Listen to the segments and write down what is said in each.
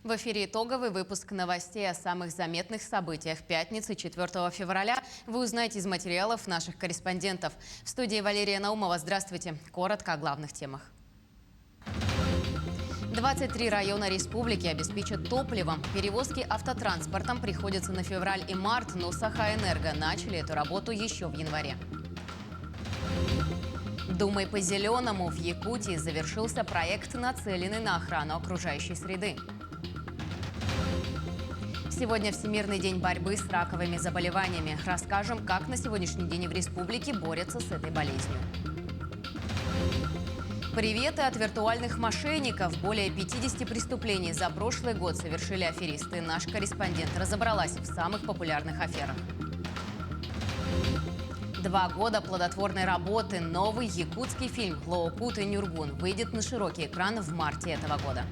В эфире итоговый выпуск новостей о самых заметных событиях пятницы 4 февраля. Вы узнаете из материалов наших корреспондентов. В студии Валерия Наумова. Здравствуйте. Коротко о главных темах. 23 района республики обеспечат топливом. Перевозки автотранспортом приходятся на февраль и март, но Сахаэнерго начали эту работу еще в январе. Думай по-зеленому. В Якутии завершился проект, нацеленный на охрану окружающей среды. Сегодня Всемирный день борьбы с раковыми заболеваниями. Расскажем, как на сегодняшний день в республике борются с этой болезнью. Приветы от виртуальных мошенников. Более 50 преступлений за прошлый год совершили аферисты. Наш корреспондент разобралась в самых популярных аферах. 2 года плодотворной работы. Новый якутский фильм «Лоокут и Нюргун» выйдет на широкий экран в марте этого года.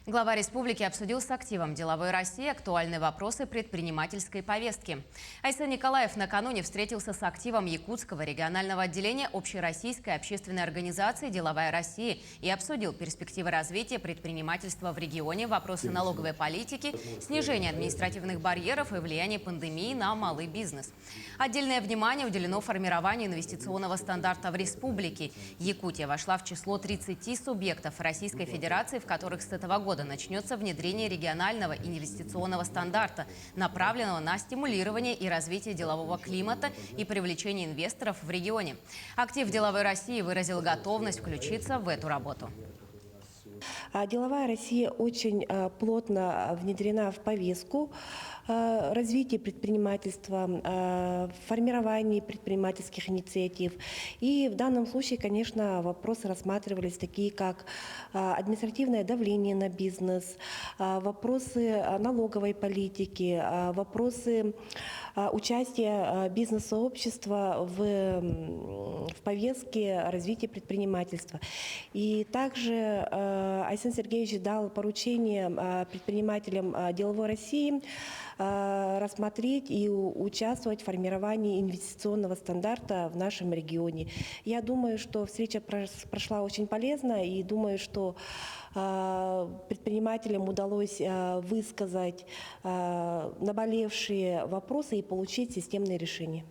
Глава республики обсудил с активом «Деловой России» актуальные вопросы предпринимательской повестки. Айсен Николаев накануне встретился с активом Якутского регионального отделения Общероссийской общественной организации «Деловая Россия» и обсудил перспективы развития предпринимательства в регионе, вопросы налоговой политики, снижения административных барьеров и влияния пандемии на малый бизнес. Отдельное внимание уделено формированию инвестиционного стандарта в республике. Якутия вошла в число 30 субъектов Российской Федерации, в которых с этого года начнется внедрение регионального инвестиционного стандарта, направленного на стимулирование и развитие делового климата и привлечение инвесторов в регионе. Актив «Деловой России» выразил готовность включиться в эту работу. Деловая Россия очень плотно внедрена в повестку развития предпринимательства, формирования предпринимательских инициатив. И в данном случае, конечно, вопросы рассматривались такие, как административное давление на бизнес, вопросы налоговой политики, вопросы участия бизнес-сообщества в повестке развития предпринимательства. И также Айсен Сергеевич дал поручение предпринимателям «Деловой России» рассмотреть и участвовать в формировании инвестиционного стандарта в нашем регионе. Я думаю, что встреча прошла очень полезно, и думаю, что предпринимателям удалось высказать наболевшие вопросы и получить системные решения.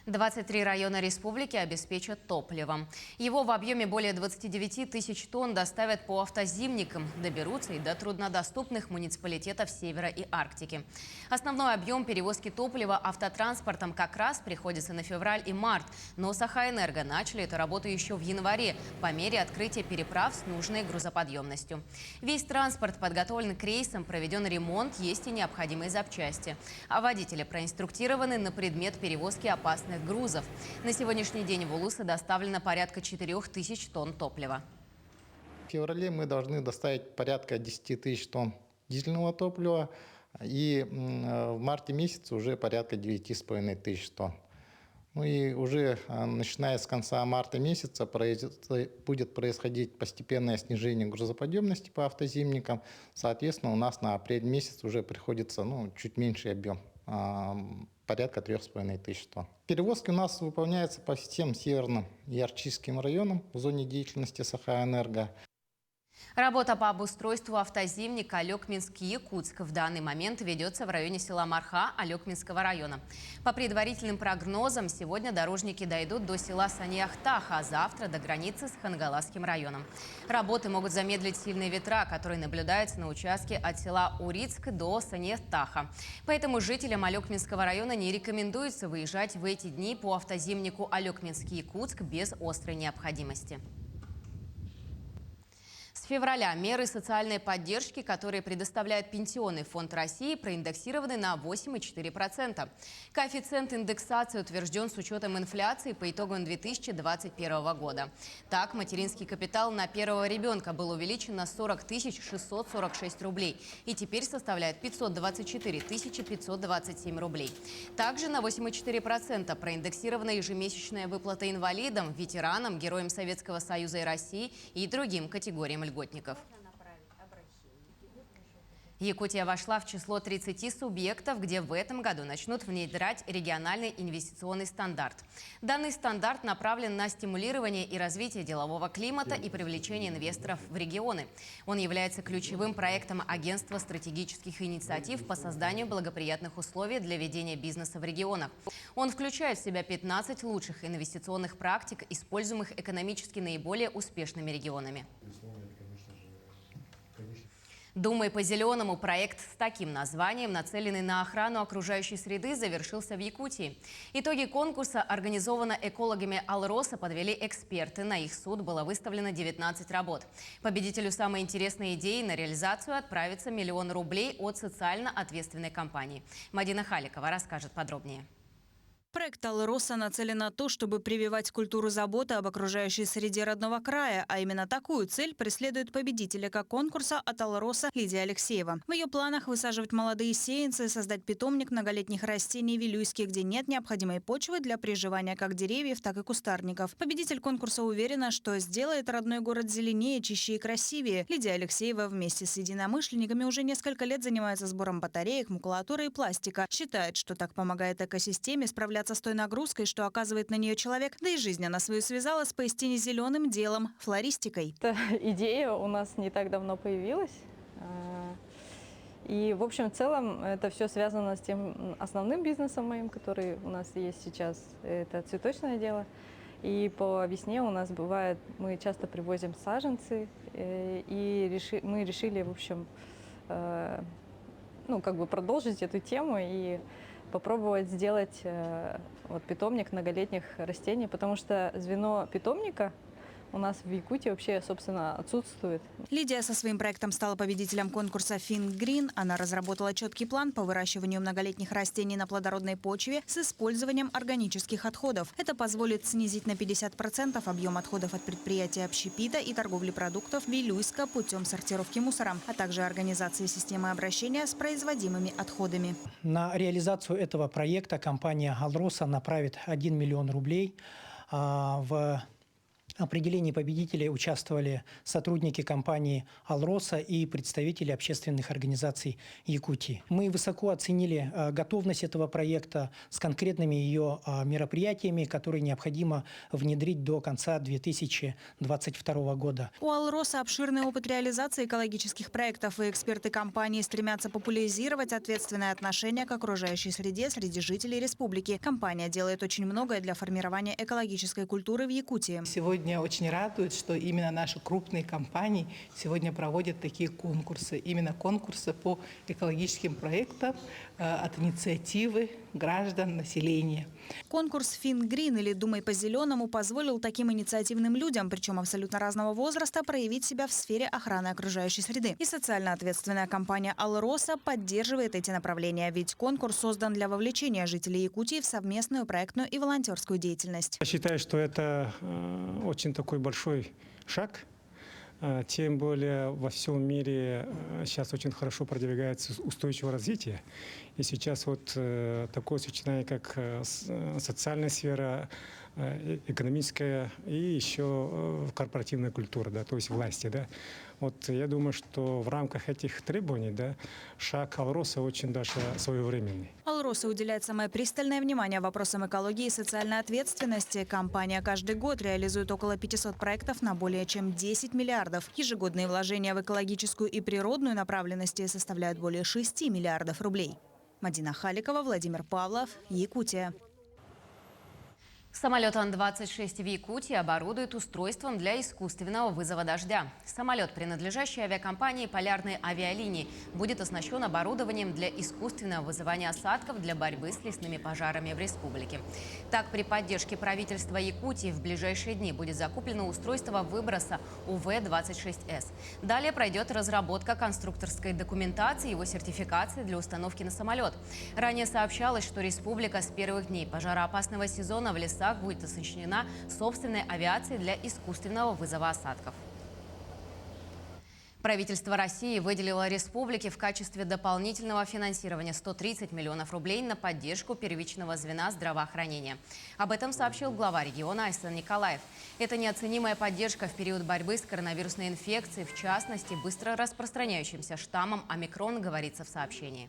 23 района республики обеспечат топливом. Его в объеме более 29 тысяч тонн доставят по автозимникам. Доберутся и до труднодоступных муниципалитетов Севера и Арктики. Основной объем перевозки топлива автотранспортом как раз приходится на февраль и март. Но Сахаэнерго начали эту работу еще в январе, по мере открытия переправ с нужной грузоподъемностью. Весь транспорт подготовлен к рейсам, проведен ремонт, есть и необходимые запчасти. А водители проинструктированы на предмет перевозки опасных грузов. На сегодняшний день в Улусы доставлено порядка 4000 тонн топлива. В феврале мы должны доставить порядка 10 тысяч тонн дизельного топлива, и в марте месяце уже порядка 9,5 тысяч тонн. Ну и уже начиная с конца марта месяца будет происходить постепенное снижение грузоподъемности по автозимникам. Соответственно, у нас на апрель месяц уже приходится чуть меньший объем, порядка 3,5 тысяч тонн. Перевозки у нас выполняются по всем северным и арктическим районам в зоне деятельности Сахаэнерго. Работа по обустройству автозимника Алекминск-Якутск в данный момент ведется в районе села Марха Алекминского района. По предварительным прогнозам, сегодня дорожники дойдут до села Саниахтаха, а завтра до границы с Хангаласским районом. Работы могут замедлить сильные ветра, которые наблюдаются на участке от села Урицк до Саниахтаха. Поэтому жителям Алекминского района не рекомендуется выезжать в эти дни по автозимнику Алекминск-Якутск без острой необходимости. С февраля меры социальной поддержки, которые предоставляет Пенсионный фонд России, проиндексированы на 8,4%. Коэффициент индексации утвержден с учетом инфляции по итогам 2021 года. Так, материнский капитал на первого ребенка был увеличен на 40 646 рублей и теперь составляет 524 527 рублей. Также на 8,4% проиндексирована ежемесячная выплата инвалидам, ветеранам, героям Советского Союза и России и другим категориям льготников. Якутия вошла в число 30 субъектов, где в этом году начнут внедрять региональный инвестиционный стандарт. Данный стандарт направлен на стимулирование и развитие делового климата и привлечение инвесторов в регионы. Он является ключевым проектом Агентства стратегических инициатив по созданию благоприятных условий для ведения бизнеса в регионах. Он включает в себя 15 лучших инвестиционных практик, используемых экономически наиболее успешными регионами. «Думай по-зеленому» проект с таким названием, нацеленный на охрану окружающей среды, завершился в Якутии. Итоги конкурса, организованного экологами «Алроса», подвели эксперты. На их суд было выставлено 19 работ. Победителю самой интересной идеи на реализацию отправится 1 000 000 рублей от социально ответственной компании. Мадина Халикова расскажет подробнее. Проект «Алроса» нацелен на то, чтобы прививать культуру заботы об окружающей среде родного края, а именно такую цель преследует победителька конкурса от «Алроса» Лидия Алексеева. В ее планах высаживать молодые сеянцы, создать питомник многолетних растений в Вилюйске, где нет необходимой почвы для приживания как деревьев, так и кустарников. Победитель конкурса уверена, что сделает родной город зеленее, чище и красивее. Лидия Алексеева вместе с единомышленниками уже несколько лет занимается сбором батареек, макулатуры и пластика. Считает, что так помогает экосистеме справляться с той нагрузкой, что оказывает на нее человек, да и жизнь она свою связала с поистине зеленым делом – флористикой. Эта идея у нас не так давно появилась. И, в общем, в целом, это все связано с тем основным бизнесом моим, который у нас есть сейчас. Это цветочное дело. И по весне у нас бывает, мы часто привозим саженцы, и мы решили, в общем, продолжить эту тему и попробовать сделать питомник многолетних растений, потому что звено питомника у нас в Якутии вообще, собственно, отсутствует. Лидия со своим проектом стала победителем конкурса Think Green. Она разработала четкий план по выращиванию многолетних растений на плодородной почве с использованием органических отходов. Это позволит снизить на 50% объем отходов от предприятия общепита и торговли продуктов Вилюйска путем сортировки мусора, а также организации системы обращения с производимыми отходами. На реализацию этого проекта компания «Алроса» направит 1 000 000 рублей. В определении победителей участвовали сотрудники компании «Алроса» и представители общественных организаций Якутии. Мы высоко оценили готовность этого проекта с конкретными ее мероприятиями, которые необходимо внедрить до конца 2022 года. У «Алроса» обширный опыт реализации экологических проектов, и эксперты компании стремятся популяризировать ответственное отношение к окружающей среде среди жителей республики. Компания делает очень многое для формирования экологической культуры в Якутии. Сегодня очень радует, что именно наши крупные компании сегодня проводят такие конкурсы. Именно конкурсы по экологическим проектам от инициативы граждан, населения. Конкурс Think Green или «Думай по-зеленому» позволил таким инициативным людям, причем абсолютно разного возраста, проявить себя в сфере охраны окружающей среды. И социально ответственная компания «Алроса» поддерживает эти направления, ведь конкурс создан для вовлечения жителей Якутии в совместную проектную и волонтерскую деятельность. Я считаю, что это очень такой большой шаг. Тем более во всем мире сейчас очень хорошо продвигается устойчивое развитие. И сейчас такое сочетание, как социальная сфера, экономическая и еще корпоративная культура, да, то есть власти. Да. Я думаю, что в рамках этих требований шаг «Алроса» очень даже своевременный. «Алроса» уделяет самое пристальное внимание вопросам экологии и социальной ответственности. Компания каждый год реализует около 500 проектов на более чем 10 миллиардов. Ежегодные вложения в экологическую и природную направленности составляют более 6 миллиардов рублей. Мадина Халикова, Владимир Павлов, Якутия. Самолет Ан-26 в Якутии оборудует устройством для искусственного вызова дождя. Самолет, принадлежащий авиакомпании «Полярные авиалинии», будет оснащен оборудованием для искусственного вызывания осадков для борьбы с лесными пожарами в республике. Так, при поддержке правительства Якутии в ближайшие дни будет закуплено устройство выброса УВ-26С. Далее пройдет разработка конструкторской документации и его сертификации для установки на самолет. Ранее сообщалось, что республика с первых дней пожароопасного сезона в лесах будет оснащена собственной авиацией для искусственного вызова осадков. Правительство России выделило республике в качестве дополнительного финансирования 130 миллионов рублей на поддержку первичного звена здравоохранения. Об этом сообщил глава региона Айсен Николаев. Это неоценимая поддержка в период борьбы с коронавирусной инфекцией, в частности, быстро распространяющимся штаммом омикрон, говорится в сообщении.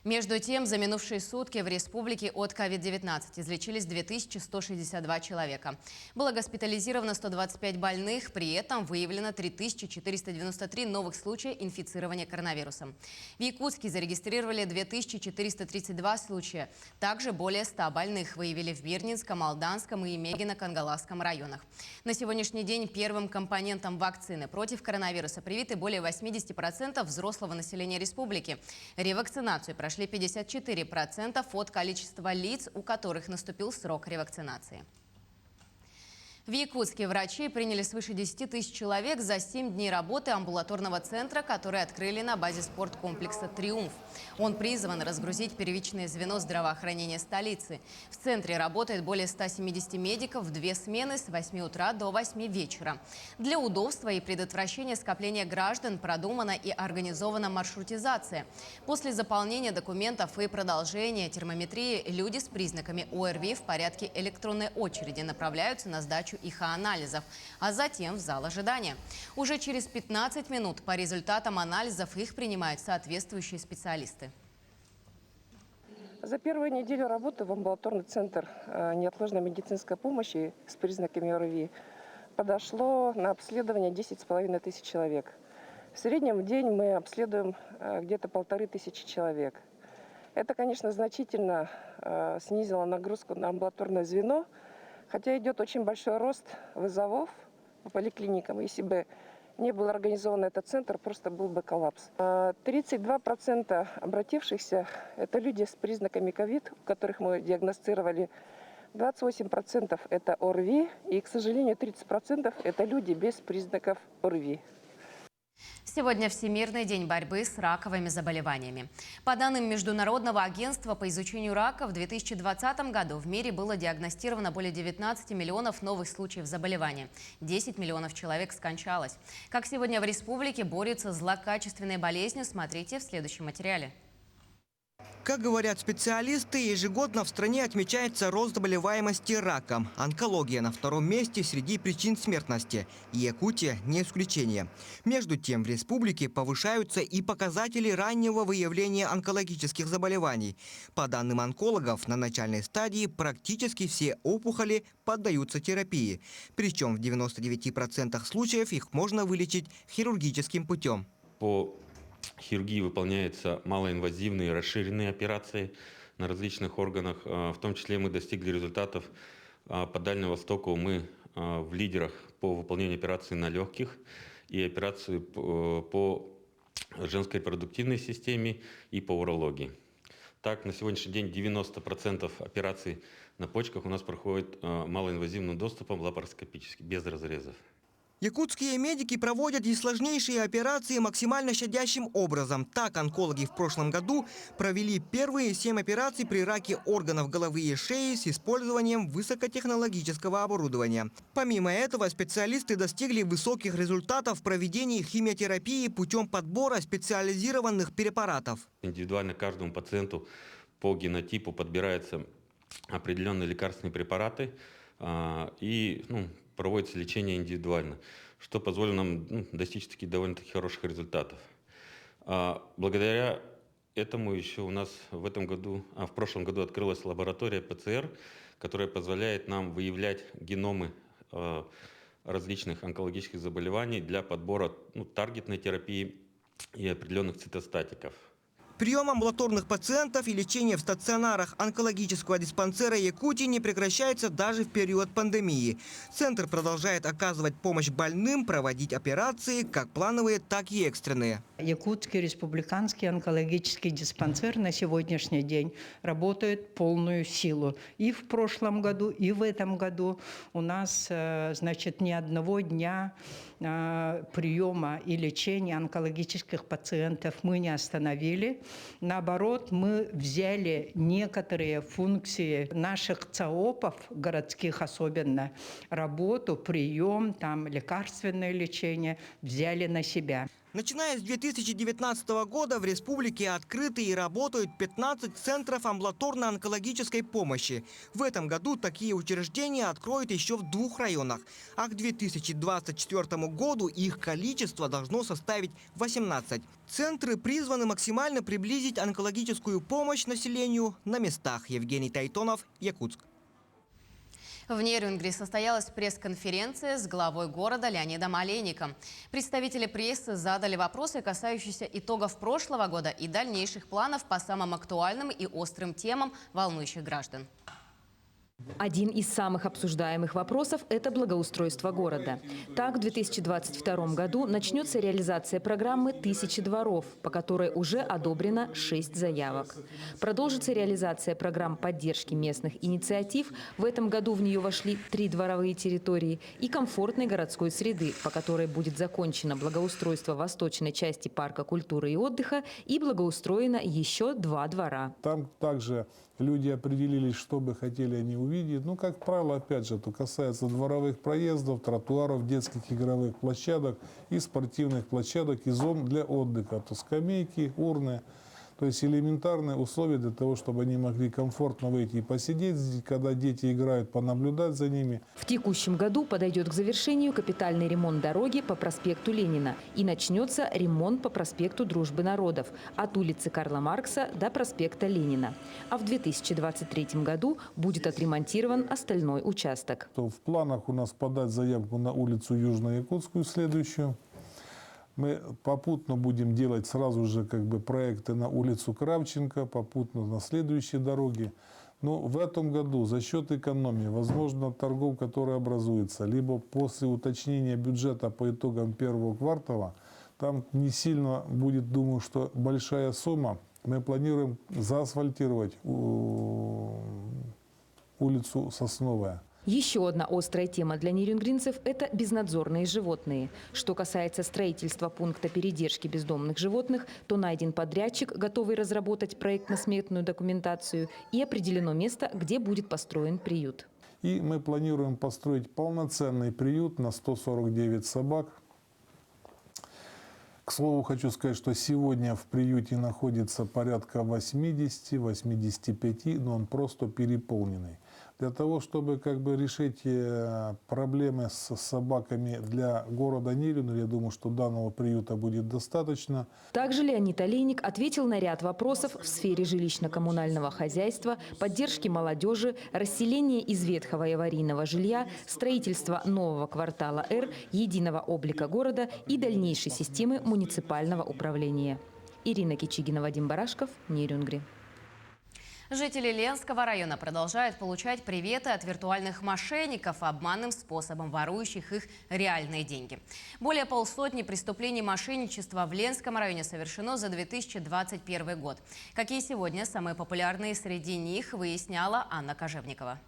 Между тем, за минувшие сутки в республике от COVID-19 излечились 2162 человека. Было госпитализировано 125 больных, при этом выявлено 3493 новых случая инфицирования коронавирусом. В Якутске зарегистрировали 2432 случая. Также более 100 больных выявили в Бирнинском, Алданском и Мегино-Кангаласском районах. На сегодняшний день первым компонентом вакцины против коронавируса привиты более 80% взрослого населения республики. Ревакцинацию прошли 54% от количества лиц, у которых наступил срок ревакцинации. В Якутске врачи приняли свыше 10 тысяч человек за 7 дней работы амбулаторного центра, который открыли на базе спорткомплекса «Триумф». Он призван разгрузить первичное звено здравоохранения столицы. В центре работает более 170 медиков в 2 смены с 8 утра до 8 вечера. Для удобства и предотвращения скопления граждан продумана и организована маршрутизация. После заполнения документов и продолжения термометрии люди с признаками ОРВИ в порядке электронной очереди направляются на сдачу их анализов, а затем в зал ожидания. Уже через 15 минут по результатам анализов их принимают соответствующие специалисты. За первую неделю работы в амбулаторный центр неотложной медицинской помощи с признаками ОРВИ подошло на обследование 10,5 тысяч человек. В среднем в день мы обследуем где-то 1500 человек. Это, конечно, значительно снизило нагрузку на амбулаторное звено, хотя идет очень большой рост вызовов по поликлиникам. Если бы не был организован этот центр, просто был бы коллапс. 32% обратившихся – это люди с признаками ковид, которых мы диагностировали. 28% – это ОРВИ, и, к сожалению, 30% – это люди без признаков ОРВИ. Сегодня Всемирный день борьбы с раковыми заболеваниями. По данным Международного агентства по изучению рака, в 2020 году в мире было диагностировано более 19 миллионов новых случаев заболевания. 10 миллионов человек скончалось. Как сегодня в республике борются с злокачественной болезнью, смотрите в следующем материале. Как говорят специалисты, ежегодно в стране отмечается рост заболеваемости раком. Онкология на втором месте среди причин смертности. И Якутия не исключение. Между тем, в республике повышаются и показатели раннего выявления онкологических заболеваний. По данным онкологов, на начальной стадии практически все опухоли поддаются терапии. Причем в 99% случаев их можно вылечить хирургическим путем. По хирургии выполняются малоинвазивные расширенные операции на различных органах. В том числе мы достигли результатов по Дальнему Востоку. Мы в лидерах по выполнению операций на легких и операции по женской репродуктивной системе и по урологии. Так, на сегодняшний день 90% операций на почках у нас проходит малоинвазивным доступом лапароскопически, без разрезов. Якутские медики проводят и сложнейшие операции максимально щадящим образом. Так, онкологи в прошлом году провели первые 7 операций при раке органов головы и шеи с использованием высокотехнологического оборудования. Помимо этого, специалисты достигли высоких результатов в проведении химиотерапии путем подбора специализированных препаратов. Индивидуально каждому пациенту по генотипу подбираются определенные лекарственные препараты и проводится лечение индивидуально, что позволило нам достичь таких довольно-таки хороших результатов. Благодаря этому еще у нас в прошлом году открылась лаборатория ПЦР, которая позволяет нам выявлять геномы различных онкологических заболеваний для подбора таргетной терапии и определенных цитостатиков. Прием амбулаторных пациентов и лечение в стационарах онкологического диспансера Якутии не прекращается даже в период пандемии. Центр продолжает оказывать помощь больным, проводить операции, как плановые, так и экстренные. Якутский республиканский онкологический диспансер на сегодняшний день работает полную силу. И в прошлом году, и в этом году у нас, ни одного дня приема и лечения онкологических пациентов мы не остановили. Наоборот, мы взяли некоторые функции наших ЦОПов, городских особенно, работу, прием, там, лекарственное лечение, взяли на себя. Начиная с 2019 года в республике открыты и работают 15 центров амбулаторно-онкологической помощи. В этом году такие учреждения откроют еще в 2 районах. А к 2024 году их количество должно составить 18. Центры призваны максимально приблизить онкологическую помощь населению на местах. Евгений Тайтонов, Якутск. В Нерюнгри состоялась пресс-конференция с главой города Леонидом Олейником. Представители прессы задали вопросы, касающиеся итогов прошлого года и дальнейших планов по самым актуальным и острым темам, волнующих граждан. Один из самых обсуждаемых вопросов – это благоустройство города. Так, в 2022 году начнется реализация программы «1000 дворов», по которой уже одобрено 6 заявок. Продолжится реализация программ поддержки местных инициатив. В этом году в нее вошли 3 дворовые территории и комфортной городской среды, по которой будет закончено благоустройство восточной части парка культуры и отдыха и благоустроено еще 2 двора. Там также люди определились, что бы хотели они увидеть. Ну, как правило, опять же, это касается дворовых проездов, тротуаров, детских игровых площадок и спортивных площадок и зон для отдыха. То скамейки, урны. То есть элементарные условия для того, чтобы они могли комфортно выйти и посидеть, когда дети играют, понаблюдать за ними. В текущем году подойдет к завершению капитальный ремонт дороги по проспекту Ленина. И начнется ремонт по проспекту Дружбы народов от улицы Карла Маркса до проспекта Ленина. А в 2023 году будет отремонтирован остальной участок. В планах у нас подать заявку на улицу Южно-Якутскую следующую. Мы попутно будем делать сразу же проекты на улицу Кравченко, попутно на следующие дороги. Но в этом году за счет экономии, возможно, торгов, которые образуются, либо после уточнения бюджета по итогам первого квартала, там не сильно будет, думаю, что большая сумма. Мы планируем заасфальтировать улицу Сосновая. Еще одна острая тема для нерюнгринцев – это безнадзорные животные. Что касается строительства пункта передержки бездомных животных, то найден подрядчик, готовый разработать проектно-сметную документацию, и определено место, где будет построен приют. И мы планируем построить полноценный приют на 149 собак. К слову, хочу сказать, что сегодня в приюте находится порядка 80-85, но он просто переполненный. Для того, чтобы решить проблемы с собаками для города Нерюнгри, я думаю, что данного приюта будет достаточно. Также Леонид Олейник ответил на ряд вопросов в сфере жилищно-коммунального хозяйства, поддержки молодежи, расселения из ветхого и аварийного жилья, строительства нового квартала «Р», единого облика города и дальнейшей системы муниципального управления. Ирина Кичигина, Вадим Барашков, Нерюнгри. Жители Ленского района продолжают получать приветы от виртуальных мошенников, обманным способом ворующих их реальные деньги. Более полсотни преступлений мошенничества в Ленском районе совершено за 2021 год. Какие сегодня самые популярные среди них, выясняла Анна Кожевникова.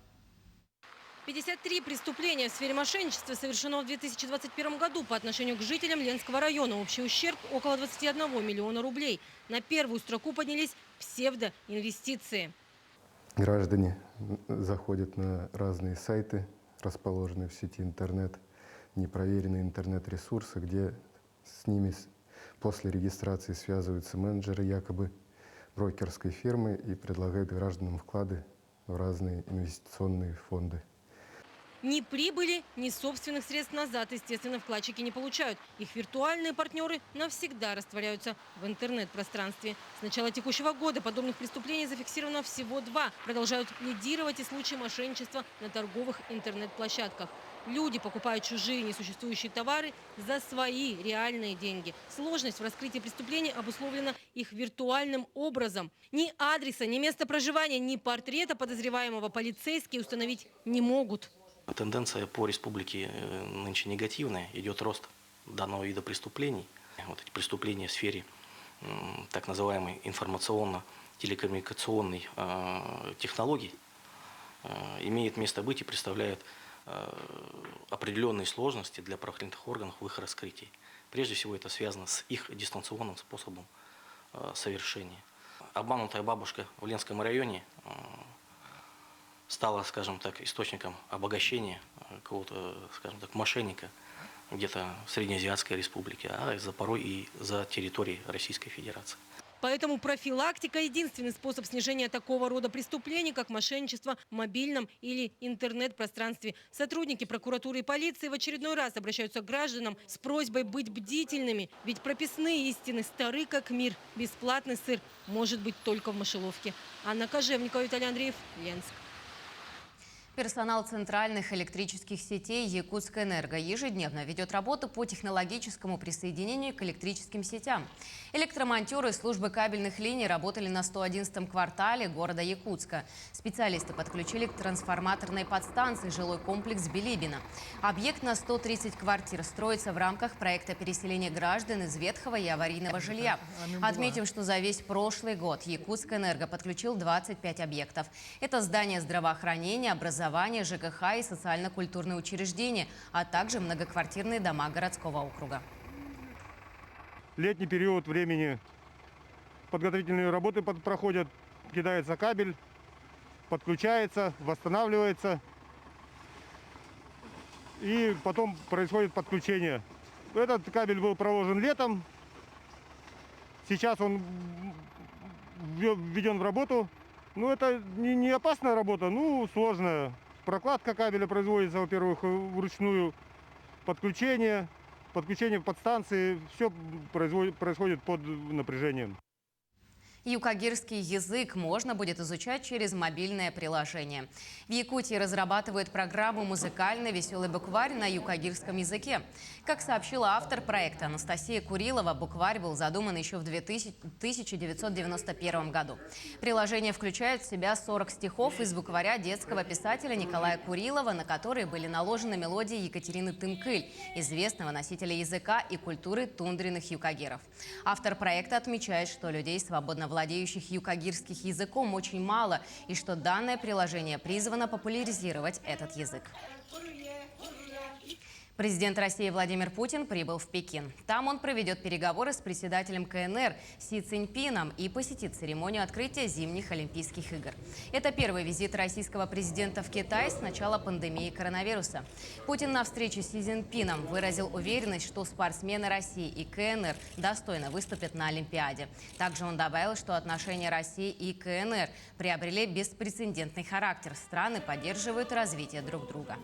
53 преступления в сфере мошенничества совершено в 2021 году по отношению к жителям Ленского района. Общий ущерб – около 21 миллиона рублей. На первую строку поднялись псевдоинвестиции. Граждане заходят на разные сайты, расположенные в сети интернет, непроверенные интернет-ресурсы, где с ними после регистрации связываются менеджеры якобы брокерской фирмы и предлагают гражданам вклады в разные инвестиционные фонды. Ни прибыли, ни собственных средств назад, естественно, вкладчики не получают. Их виртуальные партнеры навсегда растворяются в интернет-пространстве. С начала текущего года подобных преступлений зафиксировано всего 2. Продолжают лидировать и случаи мошенничества на торговых интернет-площадках. Люди покупают чужие несуществующие товары за свои реальные деньги. Сложность в раскрытии преступлений обусловлена их виртуальным образом. Ни адреса, ни места проживания, ни портрета подозреваемого полицейские установить не могут. Тенденция по республике нынче негативная. Идет рост данного вида преступлений. Вот эти преступления в сфере так называемой информационно-телекоммуникационной технологий имеют место быть и представляют определенные сложности для правоохранительных органов в их раскрытии. Прежде всего это связано с их дистанционным способом совершения. обманутая бабушка в Ленском районе стала, скажем так, источником обогащения какого-то, скажем так, мошенника где-то в Среднеазиатской республике, а порой и за территорией Российской Федерации. Поэтому профилактика – единственный способ снижения такого рода преступлений, как мошенничество в мобильном или интернет-пространстве. Сотрудники прокуратуры и полиции в очередной раз обращаются к гражданам с просьбой быть бдительными. Ведь прописные истины стары как мир. Бесплатный сыр может быть только в мышеловке. Анна Кожевникова, Виталий Андреев, Ленск. Персонал центральных электрических сетей «Якутскэнерго» ежедневно ведет работу по технологическому присоединению к электрическим сетям. Электромонтеры службы кабельных линий работали на 111-м квартале города Якутска. Специалисты подключили к трансформаторной подстанции жилой комплекс Билибино. Объект на 130 квартир строится в рамках проекта переселения граждан из ветхого и аварийного жилья. Отметим, что за весь прошлый год «Якутскэнерго» подключил 25 объектов. Это здания здравоохранения, образования, ЖКХ и социально-культурные учреждения, а также многоквартирные дома городского округа. Летний период времени подготовительные работы проходят, кидается кабель, подключается, восстанавливается и потом происходит подключение. Этот кабель был проложен летом, сейчас он введен в работу. Ну, это не опасная работа, ну, сложная. Прокладка кабеля производится, во-первых, вручную, подключение в подстанции, все происходит под напряжением. Юкагирский язык можно будет изучать через мобильное приложение. В Якутии разрабатывают программу «Музыкальный веселый букварь» на юкагирском языке. Как сообщила автор проекта Анастасия Курилова, букварь был задуман еще в 1991 году. Приложение включает в себя 40 стихов из букваря детского писателя Николая Курилова, на которые были наложены мелодии Екатерины Тымкыль, известного носителя языка и культуры тундренных юкагиров. Автор проекта отмечает, что людей, свободно владеющих юкагирских языком, очень мало, и что данное приложение призвано популяризировать этот язык. Президент России Владимир Путин прибыл в Пекин. Там он проведет переговоры с председателем КНР Си Цзиньпином и посетит церемонию открытия зимних Олимпийских игр. Это первый визит российского президента в Китай с начала пандемии коронавируса. Путин на встрече с Си Цзиньпином выразил уверенность, что спортсмены России и КНР достойно выступят на Олимпиаде. Также он добавил, что отношения России и КНР приобрели беспрецедентный характер. Страны поддерживают развитие друг друга.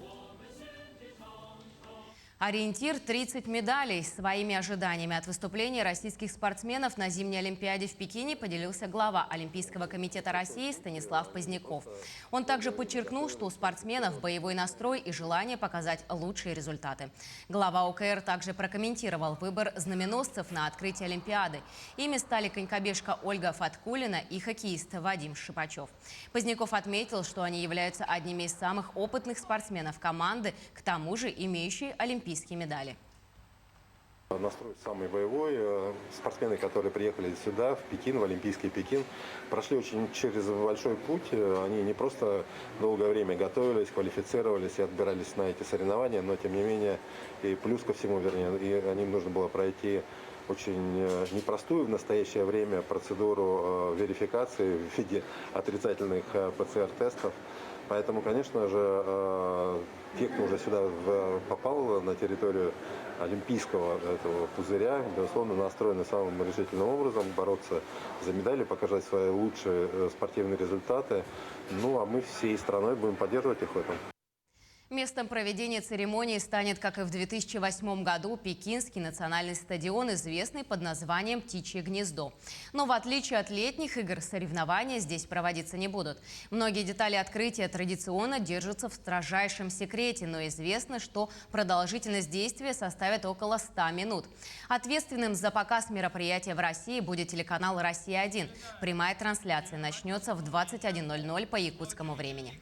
Ориентир – 30 медалей. Своими ожиданиями от выступления российских спортсменов на зимней Олимпиаде в Пекине поделился глава Олимпийского комитета России Станислав Поздняков. Он также подчеркнул, что у спортсменов боевой настрой и желание показать лучшие результаты. Глава ОКР также прокомментировал выбор знаменосцев на открытие Олимпиады. Ими стали конькобежка Ольга Фаткулина и хоккеист Вадим Шипачев. Поздняков отметил, что они являются одними из самых опытных спортсменов команды, к тому же имеющие олимпийские медали. Настрой самый боевой. Спортсмены, которые приехали сюда, в Пекин, в Олимпийский Пекин, прошли очень через большой путь. Они не просто долгое время готовились, квалифицировались и отбирались на эти соревнования, но тем не менее, и плюс ко всему, вернее, и им нужно было пройти очень непростую в настоящее время процедуру верификации в виде отрицательных ПЦР-тестов. Поэтому, конечно же, те, кто уже сюда попал на территорию олимпийского этого пузыря, безусловно, настроены самым решительным образом бороться за медали, показать свои лучшие спортивные результаты. Ну, а мы всей страной будем поддерживать их в этом. Местом проведения церемонии станет, как и в 2008 году, Пекинский национальный стадион, известный под названием «Птичье гнездо». Но в отличие от летних игр, соревнования здесь проводиться не будут. Многие детали открытия традиционно держатся в строжайшем секрете, но известно, что продолжительность действия составит около 100 минут. Ответственным за показ мероприятия в России будет телеканал «Россия-1». Прямая трансляция начнется в 21:00 по якутскому времени.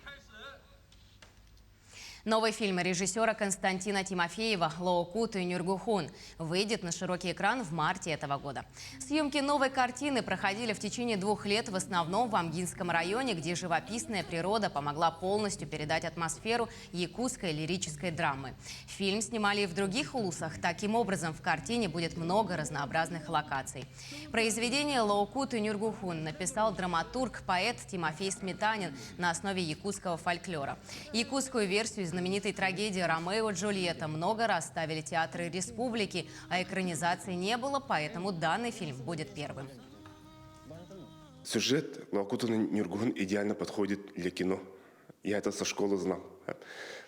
Новый фильм режиссера Константина Тимофеева «Лоокут и Нюргухун» выйдет на широкий экран в марте этого года. Съемки новой картины проходили в течение 2 лет в основном в Амгинском районе, где живописная природа помогла полностью передать атмосферу якутской лирической драмы. Фильм снимали и в других улусах. Таким образом, в картине будет много разнообразных локаций. Произведение «Лоокут и Нюргухун» написал драматург, поэт Тимофей Сметанин на основе якутского фольклора. Якутскую версию знаменитой трагедии «Ромео и Джульетта» много раз ставили театры республики, а экранизации не было, поэтому данный фильм будет первым. Сюжет «Лоокут и Нюргухун» идеально подходит для кино. Я это со школы знал.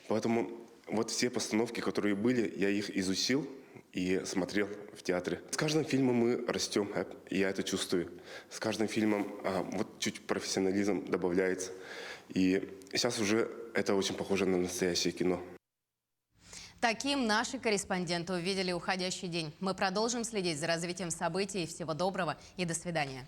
Поэтому вот все постановки, которые были, я их изучил и смотрел в театре. С каждым фильмом мы растем, я это чувствую. С каждым фильмом вот чуть профессионализм добавляется. И сейчас уже это очень похоже на настоящее кино. Таким наши корреспонденты увидели уходящий день. Мы продолжим следить за развитием событий. Всего доброго и до свидания.